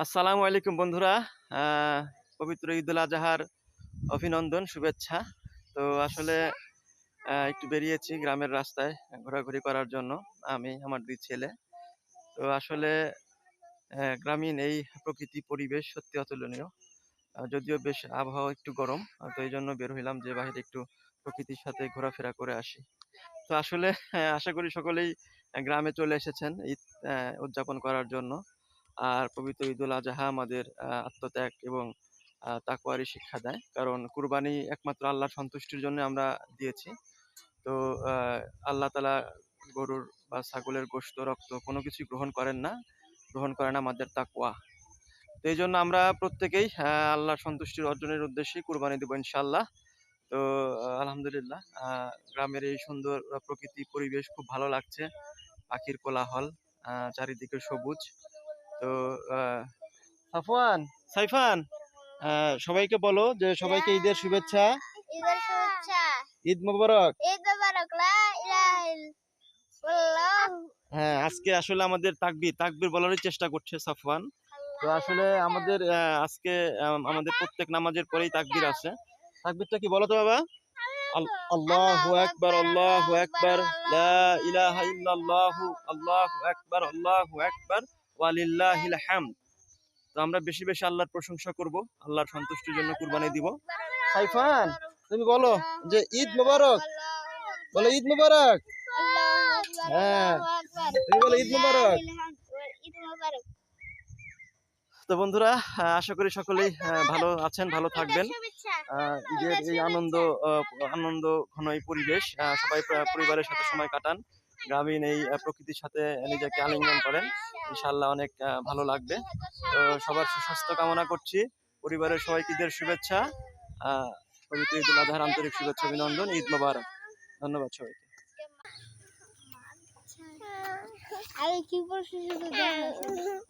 আসসালামু আলাইকুম বন্ধুরা। পবিত্র ঈদুল আজহার অভিনন্দন, শুভেচ্ছা। তো আসলে একটু বেরিয়েছি গ্রামের রাস্তায় ঘোরাঘুরি করার জন্য, আমি আমার ২ ছেলে। তো আসলে গ্রামীণ এই প্রকৃতি পরিবেশ সত্যি অতুলনীয়। যদিও বেশ আবহাওয়া একটু গরম, তো এইজন্য বের হইলাম যে বাহিরে একটু প্রকৃতির সাথে ঘোরাফেরা করে আসি। তো আসলে আশা করি সকলেই গ্রামে চলে এসেছেন ঈদ উদযাপন করার জন্য। আর পবিত্র ঈদুল আজহা আমাদের আত্মত্যাগ এবং তাকওয়ারই শিক্ষা দেয়। কারণ কুরবানি একমাত্র আল্লাহর সন্তুষ্টির জন্য আমরা দিয়েছি। তো আ আল্লাহ তাআলা গরুর বা ছাগলের গোশত, রক্ত কোনো কিছুই গ্রহণ করেন না। গ্রহণ করেন আমাদের তাকওয়া। তো এইজন্য আমরা প্রত্যেকেই আল্লাহর সন্তুষ্টি অর্জনের উদ্দেশ্যেই কুরবানি দেব ইনশাআল্লাহ। তো আলহামদুলিল্লাহ গ্রামের এই সুন্দর প্রকৃতি পরিবেশ খুব ভালো লাগছে। পাখির কোলাহল, চারিদিকে সবুজ। তো আ সাফওয়ান, সাইফান, সবাইকে বলো যে সবাইকে ঈদের শুভেচ্ছা। ঈদের শুভেচ্ছা। ঈদ মোবারক। ঈদ মোবারক। লা ইলাহা ইল্লাল্লাহ। হ্যাঁ, আজকে আসলে আমাদের তাকবীর বলারই চেষ্টা করছে সাফওয়ান। তো আসলে আমাদের আজকে আমাদের প্রত্যেক নামাজের পরেই তাকবীর আছে। তাকবীরটা কি বলো তো বাবা? আল্লাহু আকবার, আল্লাহু আকবার, লা ইলাহা ইল্লাল্লাহু, আল্লাহু আকবার, আল্লাহু আকবার, ওয়া লিল্লাহিল হামদ। তো আমরা বেশি বেশি আল্লাহর প্রশংসা করব, আল্লাহর সন্তুষ্টির জন্য কুরবানি দিব। সাইফান, তুমি বলো যে ঈদ মোবারক, বলো ঈদ মোবারক। হ্যাঁ, তুমি বলো ঈদ মোবারক। ঈদ মোবারক। তো বন্ধুরা, আশা করি সকলেই ভালো আছেন, ভালো থাকবেন। শুভেচ্ছা। ঈদের এই আনন্দ ঘন এই পরিবেশ, সবাই পরিবারের সাথে সময় কাটান, গ্রামীণ এই প্রকৃতির সাথে নিজেকে আলিঙ্গন করেন। ইনশাআল্লাহ অনেক ভালো লাগবে। তো সবার সুস্বাস্থ্য কামনা করছি। পরিবারের সবাইকে ঈদের শুভেচ্ছা। পবিত্র ঈদুল আজহার আন্তরিক শুভেচ্ছা, অভিনন্দন। ঈদ মোবারক। ধন্যবাদ সবাইকে। আরে কি করছিস?